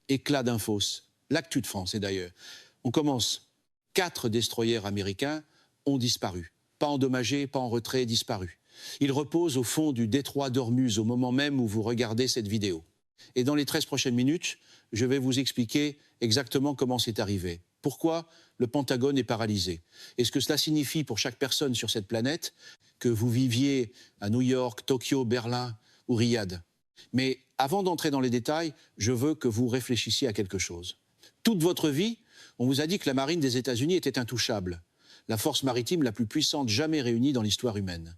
Éclat d'infos. L'actu de France, et d'ailleurs. On commence. 4 destroyers américains ont disparu. Pas endommagés, pas en retrait, disparus. Ils reposent au fond du détroit d'Ormuz au moment même où vous regardez cette vidéo. Et dans les 13 prochaines minutes, je vais vous expliquer exactement comment c'est arrivé. Pourquoi le Pentagone est paralysé. Et ce que cela signifie pour chaque personne sur cette planète, que vous viviez à New York, Tokyo, Berlin ou Riyad. Mais avant d'entrer dans les détails, je veux que vous réfléchissiez à quelque chose. Toute votre vie, on vous a dit que la marine des États-Unis était intouchable. La force maritime la plus puissante jamais réunie dans l'histoire humaine.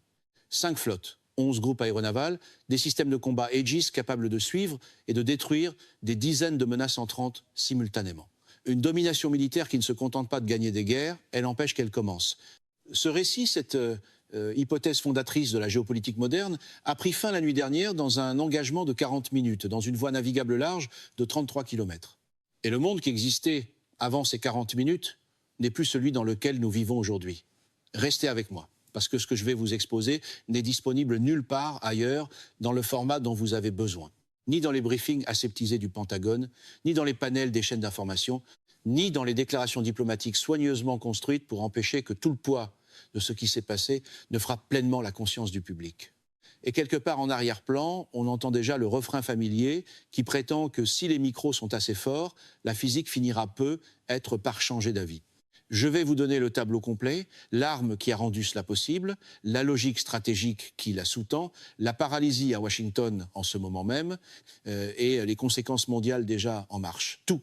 5 flottes, 11 groupes aéronavals, des systèmes de combat Aegis capables de suivre et de détruire des dizaines de menaces entrantes simultanément. Une domination militaire qui ne se contente pas de gagner des guerres, elle empêche qu'elles commencent. Ce récit, cette hypothèse fondatrice de la géopolitique moderne, a pris fin la nuit dernière dans un engagement de 40 minutes, dans une voie navigable large de 33 km. Et le monde qui existait avant ces 40 minutes n'est plus celui dans lequel nous vivons aujourd'hui. Restez avec moi, parce que ce que je vais vous exposer n'est disponible nulle part ailleurs dans le format dont vous avez besoin. Ni dans les briefings aseptisés du Pentagone, ni dans les panels des chaînes d'information, ni dans les déclarations diplomatiques soigneusement construites pour empêcher que tout le poids de ce qui s'est passé ne frappe pleinement la conscience du public. Et quelque part en arrière-plan, on entend déjà le refrain familier qui prétend que si les micros sont assez forts, la physique finira peu être par changer d'avis. Je vais vous donner le tableau complet, l'arme qui a rendu cela possible, la logique stratégique qui la sous-tend, la paralysie à Washington en ce moment même et les conséquences mondiales déjà en marche. Tout.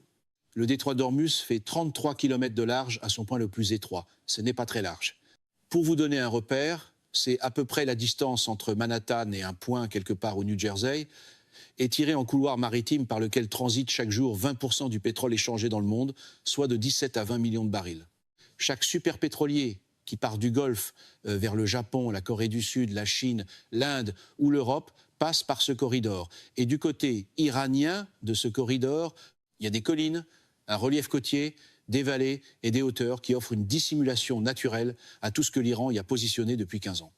Le détroit d'Ormuz fait 33 km de large à son point le plus étroit. Ce n'est pas très large. Pour vous donner un repère, c'est à peu près la distance entre Manhattan et un point quelque part au New Jersey, étiré en couloir maritime par lequel transite chaque jour 20% du pétrole échangé dans le monde, soit de 17 à 20 millions de barils. Chaque superpétrolier qui part du Golfe vers le Japon, la Corée du Sud, la Chine, l'Inde ou l'Europe passe par ce corridor. Et du côté iranien de ce corridor, il y a des collines, un relief côtier, des vallées et des hauteurs qui offrent une dissimulation naturelle à tout ce que l'Iran y a positionné depuis 15 ans.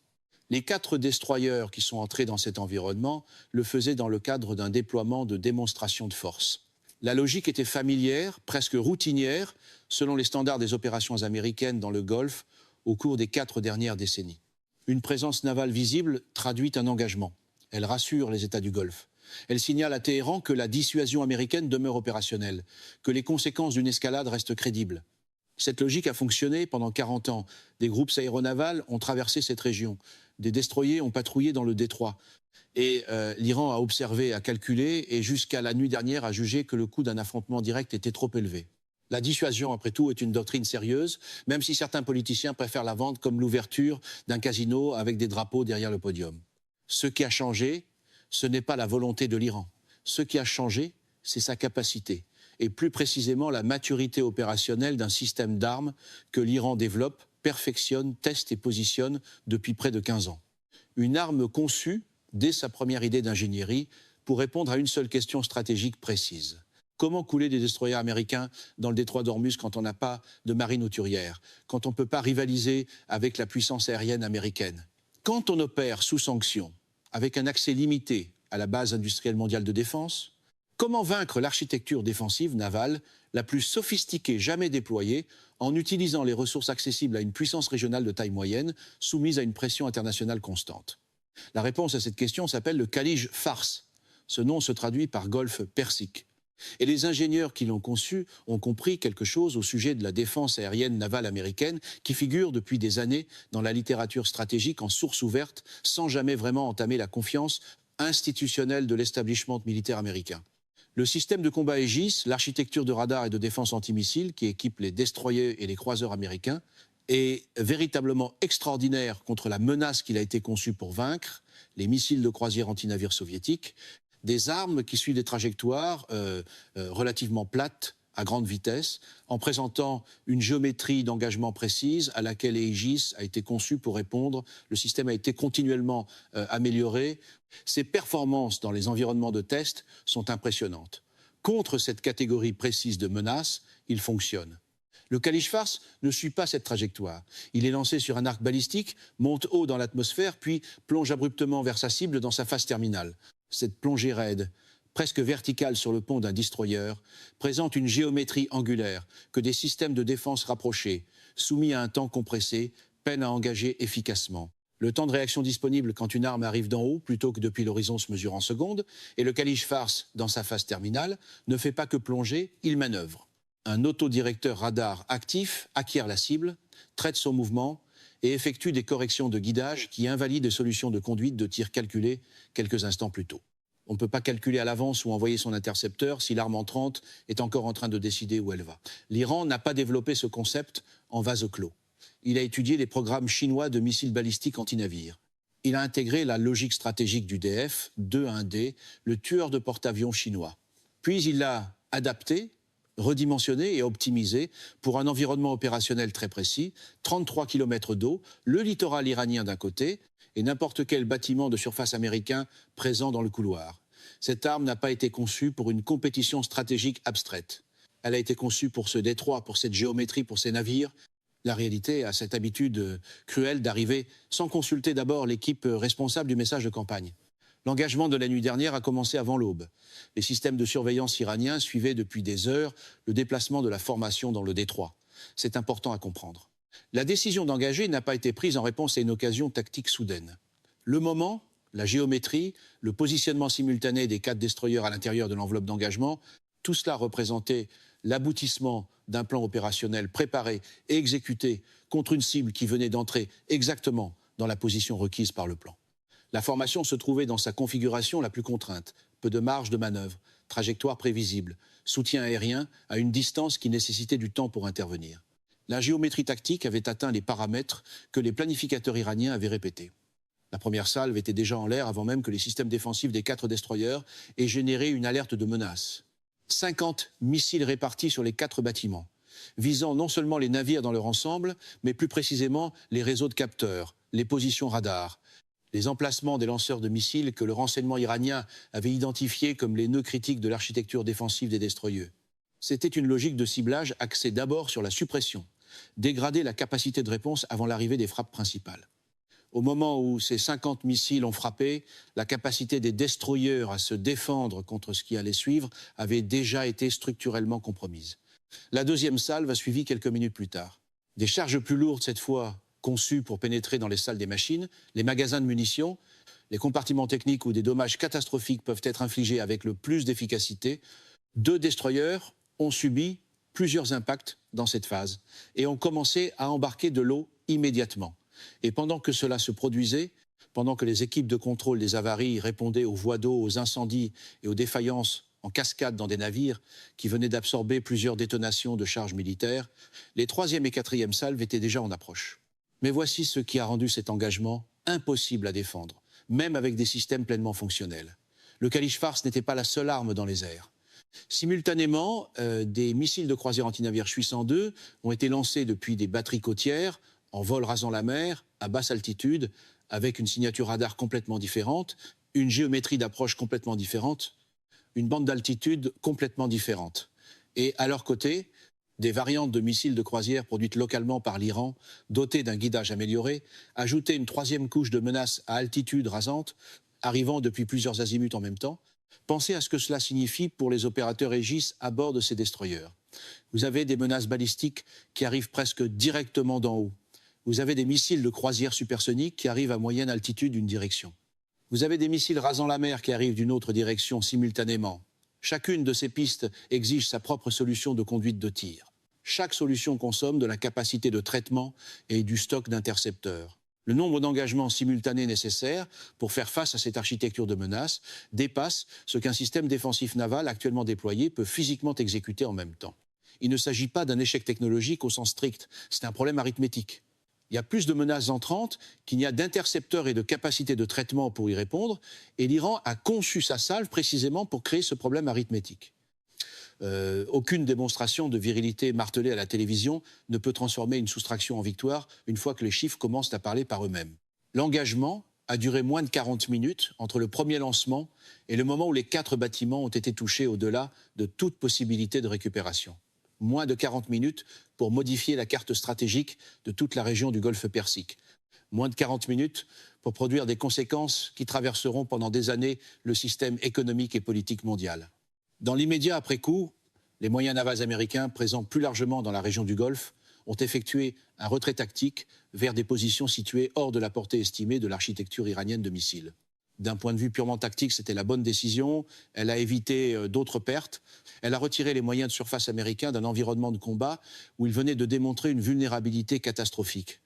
Les 4 destroyers qui sont entrés dans cet environnement le faisaient dans le cadre d'un déploiement de démonstration de force. La logique était familière, presque routinière, selon les standards des opérations américaines dans le Golfe au cours des 4 dernières décennies. Une présence navale visible traduit un engagement. Elle rassure les États du Golfe. Elle signale à Téhéran que la dissuasion américaine demeure opérationnelle, que les conséquences d'une escalade restent crédibles. Cette logique a fonctionné pendant 40 ans. Des groupes aéronavals ont traversé cette région. Des destroyers ont patrouillé dans le détroit. Et l'Iran a observé, a calculé et jusqu'à la nuit dernière a jugé que le coût d'un affrontement direct était trop élevé. La dissuasion, après tout, est une doctrine sérieuse, même si certains politiciens préfèrent la vendre comme l'ouverture d'un casino avec des drapeaux derrière le podium. Ce qui a changé, ce n'est pas la volonté de l'Iran. Ce qui a changé, c'est sa capacité. Et plus précisément la maturité opérationnelle d'un système d'armes que l'Iran développe, perfectionne, teste et positionne depuis près de 15 ans. Une arme conçue, dès sa première idée d'ingénierie, pour répondre à une seule question stratégique précise. Comment couler des destroyers américains dans le détroit d'Ormuz quand on n'a pas de marine hauturière, quand on ne peut pas rivaliser avec la puissance aérienne américaine? Quand on opère sous sanction, avec un accès limité à la base industrielle mondiale de défense, comment vaincre l'architecture défensive navale la plus sophistiquée jamais déployée en utilisant les ressources accessibles à une puissance régionale de taille moyenne soumise à une pression internationale constante? La réponse à cette question s'appelle le Khalij Fars. Ce nom se traduit par Golfe Persique. Et les ingénieurs qui l'ont conçu ont compris quelque chose au sujet de la défense aérienne navale américaine qui figure depuis des années dans la littérature stratégique en source ouverte sans jamais vraiment entamer la confiance institutionnelle de l'établissement militaire américain. Le système de combat Aegis, l'architecture de radar et de défense antimissile qui équipe les destroyers et les croiseurs américains est véritablement extraordinaire contre la menace qu'il a été conçu pour vaincre, les missiles de croisière anti-navires soviétiques, des armes qui suivent des trajectoires relativement plates à grande vitesse, en présentant une géométrie d'engagement précise à laquelle Aegis a été conçu pour répondre. Le système a été continuellement amélioré. Ses performances dans les environnements de test sont impressionnantes. Contre cette catégorie précise de menaces, il fonctionne. Le Khalij Fars ne suit pas cette trajectoire. Il est lancé sur un arc balistique, monte haut dans l'atmosphère, puis plonge abruptement vers sa cible dans sa phase terminale. Cette plongée raide presque verticale sur le pont d'un destroyer, présente une géométrie angulaire que des systèmes de défense rapprochés, soumis à un temps compressé, peinent à engager efficacement. Le temps de réaction disponible quand une arme arrive d'en haut, plutôt que depuis l'horizon se mesure en secondes, et le Kalish-Fars, dans sa phase terminale, ne fait pas que plonger, il manœuvre. Un autodirecteur radar actif acquiert la cible, traite son mouvement et effectue des corrections de guidage qui invalident les solutions de conduite de tir calculées quelques instants plus tôt. On ne peut pas calculer à l'avance ou envoyer son intercepteur si l'arme entrante est encore en train de décider où elle va. L'Iran n'a pas développé ce concept en vase clos. Il a étudié les programmes chinois de missiles balistiques anti-navires. Il a intégré la logique stratégique du DF-2-1D, le tueur de porte-avions chinois. Puis il l'a adapté, redimensionné et optimisé pour un environnement opérationnel très précis, 33 km d'eau, le littoral iranien d'un côté et n'importe quel bâtiment de surface américain présent dans le couloir. Cette arme n'a pas été conçue pour une compétition stratégique abstraite. Elle a été conçue pour ce détroit, pour cette géométrie, pour ces navires. La réalité a cette habitude cruelle d'arriver sans consulter d'abord l'équipe responsable du message de campagne. L'engagement de la nuit dernière a commencé avant l'aube. Les systèmes de surveillance iraniens suivaient depuis des heures le déplacement de la formation dans le détroit. C'est important à comprendre. La décision d'engager n'a pas été prise en réponse à une occasion tactique soudaine. Le moment, la géométrie, le positionnement simultané des 4 destroyers à l'intérieur de l'enveloppe d'engagement, tout cela représentait l'aboutissement d'un plan opérationnel préparé et exécuté contre une cible qui venait d'entrer exactement dans la position requise par le plan. La formation se trouvait dans sa configuration la plus contrainte, peu de marge de manœuvre, trajectoire prévisible, soutien aérien à une distance qui nécessitait du temps pour intervenir. La géométrie tactique avait atteint les paramètres que les planificateurs iraniens avaient répétés. La première salve était déjà en l'air avant même que les systèmes défensifs des 4 destroyers aient généré une alerte de menace. 50 missiles répartis sur les 4 bâtiments, visant non seulement les navires dans leur ensemble, mais plus précisément les réseaux de capteurs, les positions radars, les emplacements des lanceurs de missiles que le renseignement iranien avait identifiés comme les nœuds critiques de l'architecture défensive des destroyers. C'était une logique de ciblage axée d'abord sur la suppression, dégrader la capacité de réponse avant l'arrivée des frappes principales. Au moment où ces 50 missiles ont frappé, la capacité des destroyers à se défendre contre ce qui allait suivre avait déjà été structurellement compromise. La deuxième salve a suivi quelques minutes plus tard. Des charges plus lourdes cette fois, conçues pour pénétrer dans les salles des machines, les magasins de munitions, les compartiments techniques où des dommages catastrophiques peuvent être infligés avec le plus d'efficacité, 2 destroyers ont subi plusieurs impacts dans cette phase et ont commencé à embarquer de l'eau immédiatement. Et pendant que cela se produisait, pendant que les équipes de contrôle des avaries répondaient aux voies d'eau, aux incendies et aux défaillances en cascade dans des navires qui venaient d'absorber plusieurs détonations de charges militaires, les 3e et 4e salves étaient déjà en approche. Mais voici ce qui a rendu cet engagement impossible à défendre, même avec des systèmes pleinement fonctionnels. Le Kalish-Fars n'était pas la seule arme dans les airs. Simultanément, des missiles de croisière antinavire Shui 102 ont été lancés depuis des batteries côtières, en vol rasant la mer, à basse altitude, avec une signature radar complètement différente, une géométrie d'approche complètement différente, une bande d'altitude complètement différente. Et à leur côté, des variantes de missiles de croisière produites localement par l'Iran, dotées d'un guidage amélioré, ajoutaient une 3e couche de menaces à altitude rasante, arrivant depuis plusieurs azimuts en même temps. Pensez à ce que cela signifie pour les opérateurs Aegis à bord de ces destroyers. Vous avez des menaces balistiques qui arrivent presque directement d'en haut. Vous avez des missiles de croisière supersoniques qui arrivent à moyenne altitude d'une direction. Vous avez des missiles rasant la mer qui arrivent d'une autre direction simultanément. Chacune de ces pistes exige sa propre solution de conduite de tir. Chaque solution consomme de la capacité de traitement et du stock d'intercepteurs. Le nombre d'engagements simultanés nécessaires pour faire face à cette architecture de menaces dépasse ce qu'un système défensif naval actuellement déployé peut physiquement exécuter en même temps. Il ne s'agit pas d'un échec technologique au sens strict, c'est un problème arithmétique. Il y a plus de menaces entrantes qu'il n'y a d'intercepteurs et de capacités de traitement pour y répondre, et l'Iran a conçu sa salve précisément pour créer ce problème arithmétique. Aucune démonstration de virilité martelée à la télévision ne peut transformer une soustraction en victoire une fois que les chiffres commencent à parler par eux-mêmes. L'engagement a duré moins de 40 minutes entre le premier lancement et le moment où les 4 bâtiments ont été touchés au-delà de toute possibilité de récupération. Moins de 40 minutes pour modifier la carte stratégique de toute la région du Golfe Persique. Moins de 40 minutes pour produire des conséquences qui traverseront pendant des années le système économique et politique mondial. Dans l'immédiat après coup, les moyens navals américains présents plus largement dans la région du Golfe ont effectué un retrait tactique vers des positions situées hors de la portée estimée de l'architecture iranienne de missiles. D'un point de vue purement tactique, c'était la bonne décision. Elle a évité d'autres pertes. Elle a retiré les moyens de surface américains d'un environnement de combat où ils venaient de démontrer une vulnérabilité catastrophique.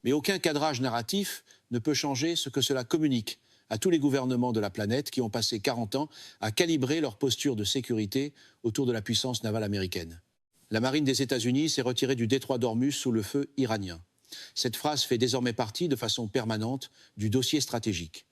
Mais aucun cadrage narratif ne peut changer ce que cela communique à tous les gouvernements de la planète qui ont passé 40 ans à calibrer leur posture de sécurité autour de la puissance navale américaine. La marine des États-Unis s'est retirée du détroit d'Ormuz sous le feu iranien. Cette phrase fait désormais partie de façon permanente du dossier stratégique.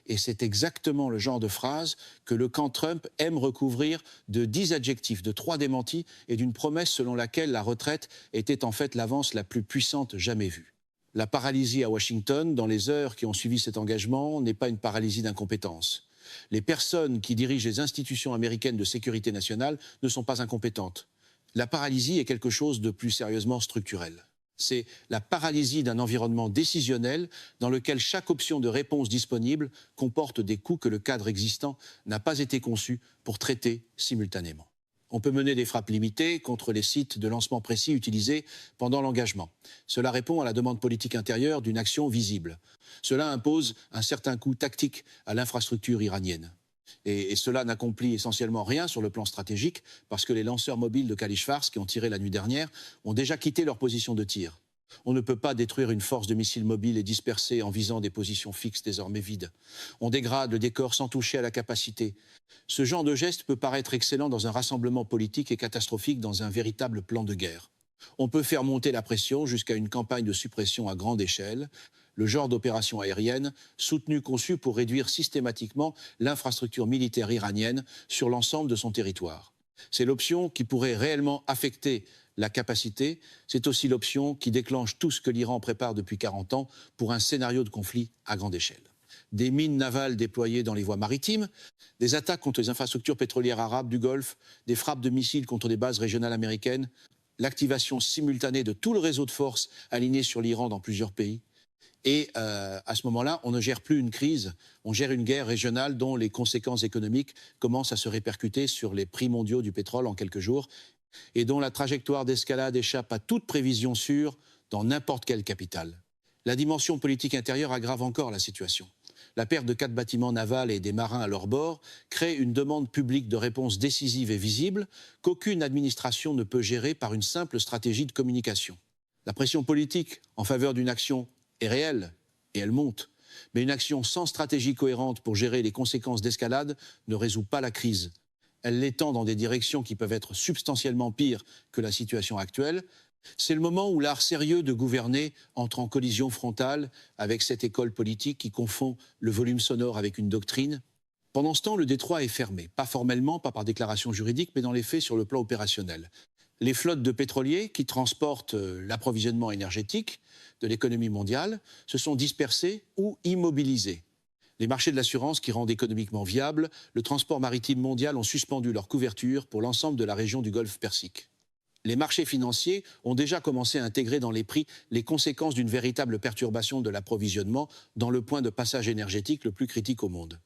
Et c'est exactement le genre de phrase que le camp Trump aime recouvrir de 10 adjectifs, de 3 démentis et d'une promesse selon laquelle la retraite était en fait l'avance la plus puissante jamais vue. La paralysie à Washington, dans les heures qui ont suivi cet engagement, n'est pas une paralysie d'incompétence. Les personnes qui dirigent les institutions américaines de sécurité nationale ne sont pas incompétentes. La paralysie est quelque chose de plus sérieusement structurel. C'est la paralysie d'un environnement décisionnel dans lequel chaque option de réponse disponible comporte des coûts que le cadre existant n'a pas été conçu pour traiter simultanément. On peut mener des frappes limitées contre les sites de lancement précis utilisés pendant l'engagement. Cela répond à la demande politique intérieure d'une action visible. Cela impose un certain coût tactique à l'infrastructure iranienne. Et cela n'accomplit essentiellement rien sur le plan stratégique parce que les lanceurs mobiles de Khalil Fars qui ont tiré la nuit dernière ont déjà quitté leur position de tir. On ne peut pas détruire une force de missiles mobiles et disperser en visant des positions fixes désormais vides. On dégrade le décor sans toucher à la capacité. Ce genre de geste peut paraître excellent dans un rassemblement politique et catastrophique dans un véritable plan de guerre. On peut faire monter la pression jusqu'à une campagne de suppression à grande échelle, le genre d'opération aérienne soutenue conçue pour réduire systématiquement l'infrastructure militaire iranienne sur l'ensemble de son territoire. C'est l'option qui pourrait réellement affecter la capacité, c'est aussi l'option qui déclenche tout ce que l'Iran prépare depuis 40 ans pour un scénario de conflit à grande échelle. Des mines navales déployées dans les voies maritimes, des attaques contre les infrastructures pétrolières arabes du Golfe, des frappes de missiles contre des bases régionales américaines, l'activation simultanée de tout le réseau de forces aligné sur l'Iran dans plusieurs pays. Et à ce moment-là, on ne gère plus une crise, on gère une guerre régionale dont les conséquences économiques commencent à se répercuter sur les prix mondiaux du pétrole en quelques jours et dont la trajectoire d'escalade échappe à toute prévision sûre dans n'importe quelle capitale. La dimension politique intérieure aggrave encore la situation. La perte de 4 bâtiments navals et des marins à leur bord crée une demande publique de réponse décisive et visible qu'aucune administration ne peut gérer par une simple stratégie de communication. La pression politique en faveur d'une action est réelle et elle monte. Mais une action sans stratégie cohérente pour gérer les conséquences d'escalade ne résout pas la crise. Elle l'étend dans des directions qui peuvent être substantiellement pires que la situation actuelle. C'est le moment où l'art sérieux de gouverner entre en collision frontale avec cette école politique qui confond le volume sonore avec une doctrine. Pendant ce temps, le détroit est fermé, pas formellement, pas par déclaration juridique, mais dans les faits sur le plan opérationnel. Les flottes de pétroliers qui transportent l'approvisionnement énergétique de l'économie mondiale se sont dispersées ou immobilisées. Les marchés de l'assurance qui rendent économiquement viable le transport maritime mondial ont suspendu leur couverture pour l'ensemble de la région du Golfe Persique. Les marchés financiers ont déjà commencé à intégrer dans les prix les conséquences d'une véritable perturbation de l'approvisionnement dans le point de passage énergétique le plus critique au monde.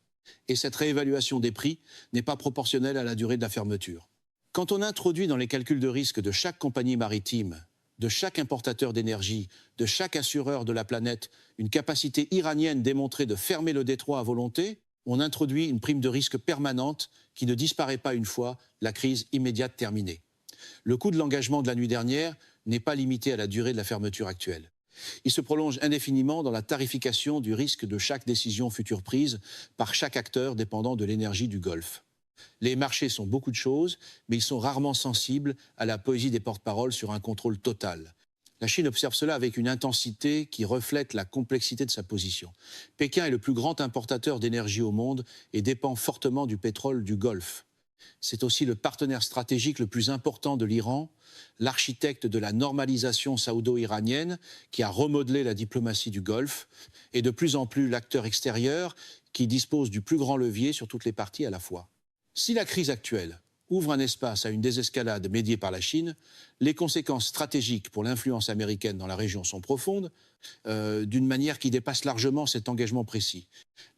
Et cette réévaluation des prix n'est pas proportionnelle à la durée de la fermeture. Quand on introduit dans les calculs de risque de chaque compagnie maritime, de chaque importateur d'énergie, de chaque assureur de la planète, une capacité iranienne démontrée de fermer le détroit à volonté, on introduit une prime de risque permanente qui ne disparaît pas une fois la crise immédiate terminée. Le coût de l'engagement de la nuit dernière n'est pas limité à la durée de la fermeture actuelle. Il se prolonge indéfiniment dans la tarification du risque de chaque décision future prise par chaque acteur dépendant de l'énergie du Golfe. Les marchés sont beaucoup de choses, mais ils sont rarement sensibles à la poésie des porte-paroles sur un contrôle total. La Chine observe cela avec une intensité qui reflète la complexité de sa position. Pékin est le plus grand importateur d'énergie au monde et dépend fortement du pétrole du Golfe. C'est aussi le partenaire stratégique le plus important de l'Iran, l'architecte de la normalisation saoudo-iranienne qui a remodelé la diplomatie du Golfe et de plus en plus l'acteur extérieur qui dispose du plus grand levier sur toutes les parties à la fois. Si la crise actuelle, ouvre un espace à une désescalade médiée par la Chine, les conséquences stratégiques pour l'influence américaine dans la région sont profondes, d'une manière qui dépasse largement cet engagement précis.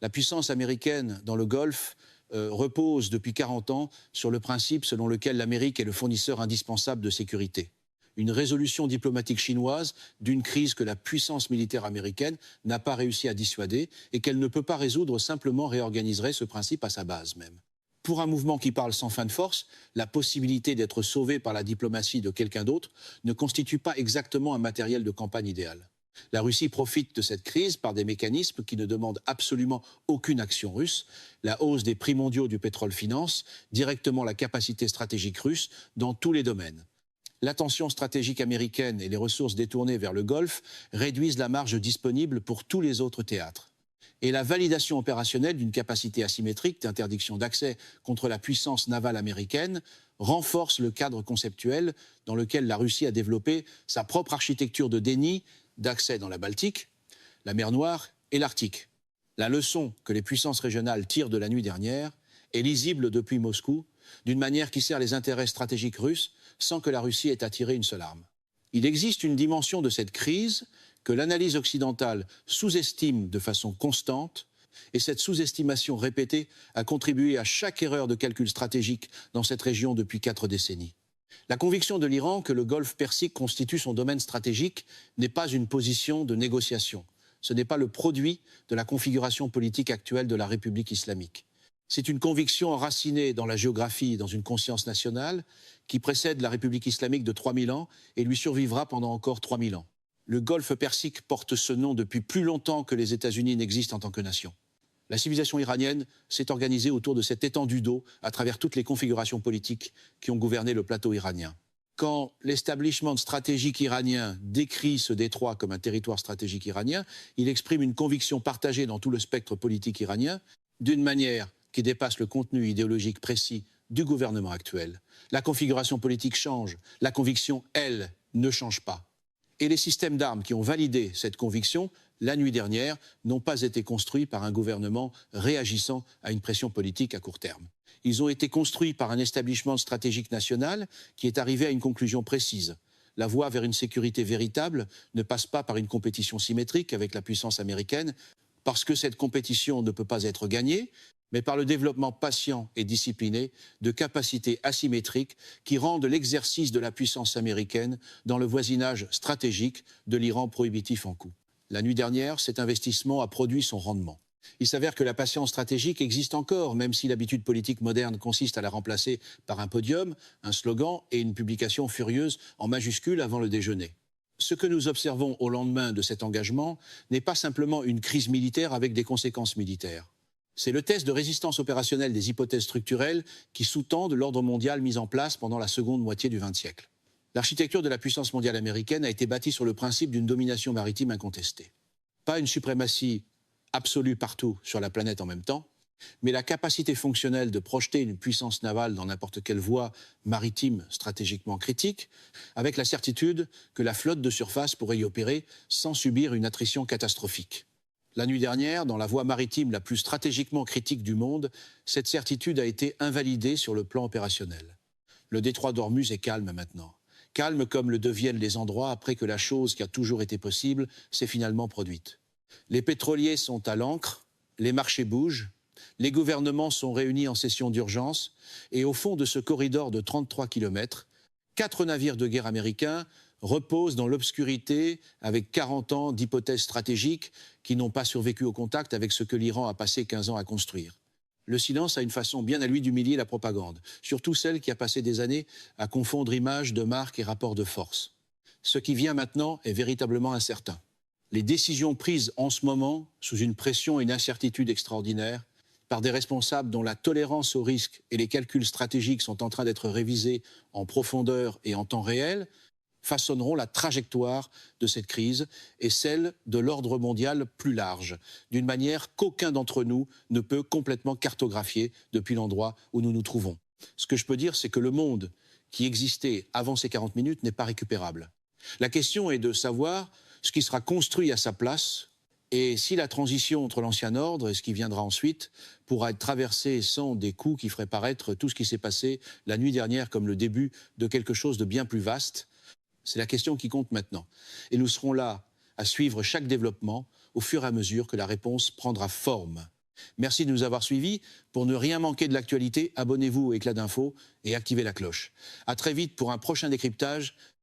La puissance américaine dans le Golfe repose depuis 40 ans sur le principe selon lequel l'Amérique est le fournisseur indispensable de sécurité. Une résolution diplomatique chinoise d'une crise que la puissance militaire américaine n'a pas réussi à dissuader et qu'elle ne peut pas résoudre simplement réorganiserait ce principe à sa base même. Pour un mouvement qui parle sans fin de force, la possibilité d'être sauvé par la diplomatie de quelqu'un d'autre ne constitue pas exactement un matériel de campagne idéal. La Russie profite de cette crise par des mécanismes qui ne demandent absolument aucune action russe. La hausse des prix mondiaux du pétrole finance directement la capacité stratégique russe dans tous les domaines. L'attention stratégique américaine et les ressources détournées vers le Golfe réduisent la marge disponible pour tous les autres théâtres. Et la validation opérationnelle d'une capacité asymétrique d'interdiction d'accès contre la puissance navale américaine renforce le cadre conceptuel dans lequel la Russie a développé sa propre architecture de déni d'accès dans la Baltique, la mer Noire et l'Arctique. La leçon que les puissances régionales tirent de la nuit dernière est lisible depuis Moscou, d'une manière qui sert les intérêts stratégiques russes sans que la Russie ait à tirer une seule arme. Il existe une dimension de cette crise que l'analyse occidentale sous-estime de façon constante, et cette sous-estimation répétée a contribué à chaque erreur de calcul stratégique dans cette région depuis 4 décennies. La conviction de l'Iran que le Golfe Persique constitue son domaine stratégique n'est pas une position de négociation. Ce n'est pas le produit de la configuration politique actuelle de la République islamique. C'est une conviction enracinée dans la géographie et dans une conscience nationale qui précède la République islamique de 3000 ans et lui survivra pendant encore 3000 ans. Le Golfe Persique porte ce nom depuis plus longtemps que les États-Unis n'existent en tant que nation. La civilisation iranienne s'est organisée autour de cet étendue d'eau à travers toutes les configurations politiques qui ont gouverné le plateau iranien. Quand l'establishment stratégique iranien décrit ce détroit comme un territoire stratégique iranien, il exprime une conviction partagée dans tout le spectre politique iranien, d'une manière qui dépasse le contenu idéologique précis du gouvernement actuel. La configuration politique change, la conviction, elle, ne change pas. Et les systèmes d'armes qui ont validé cette conviction, la nuit dernière, n'ont pas été construits par un gouvernement réagissant à une pression politique à court terme. Ils ont été construits par un établissement stratégique national qui est arrivé à une conclusion précise. La voie vers une sécurité véritable ne passe pas par une compétition symétrique avec la puissance américaine, parce que cette compétition ne peut pas être gagnée, mais par le développement patient et discipliné de capacités asymétriques qui rendent l'exercice de la puissance américaine dans le voisinage stratégique de l'Iran prohibitif en coût. La nuit dernière, cet investissement a produit son rendement. Il s'avère que la patience stratégique existe encore, même si l'habitude politique moderne consiste à la remplacer par un podium, un slogan et une publication furieuse en majuscules avant le déjeuner. Ce que nous observons au lendemain de cet engagement n'est pas simplement une crise militaire avec des conséquences militaires. C'est le test de résistance opérationnelle des hypothèses structurelles qui sous-tendent l'ordre mondial mis en place pendant la seconde moitié du XXe siècle. L'architecture de la puissance mondiale américaine a été bâtie sur le principe d'une domination maritime incontestée. Pas une suprématie absolue partout sur la planète en même temps, mais la capacité fonctionnelle de projeter une puissance navale dans n'importe quelle voie maritime stratégiquement critique, avec la certitude que la flotte de surface pourrait y opérer sans subir une attrition catastrophique. La nuit dernière, dans la voie maritime la plus stratégiquement critique du monde, cette certitude a été invalidée sur le plan opérationnel. Le détroit d'Ormuz est calme maintenant. Calme comme le deviennent les endroits après que la chose qui a toujours été possible s'est finalement produite. Les pétroliers sont à l'ancre, les marchés bougent, les gouvernements sont réunis en session d'urgence et au fond de ce corridor de 33 km, 4 navires de guerre américains reposent dans l'obscurité avec 40 ans d'hypothèses stratégiques qui n'ont pas survécu au contact avec ce que l'Iran a passé 15 ans à construire. Le silence a une façon bien à lui d'humilier la propagande, surtout celle qui a passé des années à confondre images de marque et rapports de force. Ce qui vient maintenant est véritablement incertain. Les décisions prises en ce moment, sous une pression et une incertitude extraordinaires, par des responsables dont la tolérance au risque et les calculs stratégiques sont en train d'être révisés en profondeur et en temps réel, façonneront la trajectoire de cette crise et celle de l'ordre mondial plus large, d'une manière qu'aucun d'entre nous ne peut complètement cartographier depuis l'endroit où nous nous trouvons. Ce que je peux dire, c'est que le monde qui existait avant ces 40 minutes n'est pas récupérable. La question est de savoir ce qui sera construit à sa place Et si la transition entre l'ancien ordre et ce qui viendra ensuite pourra être traversée sans des coups qui feraient paraître tout ce qui s'est passé la nuit dernière comme le début de quelque chose de bien plus vaste, c'est la question qui compte maintenant. Et nous serons là à suivre chaque développement au fur et à mesure que la réponse prendra forme. Merci de nous avoir suivis. Pour ne rien manquer de l'actualité, abonnez-vous au Éclat d'info et activez la cloche. À très vite pour un prochain décryptage.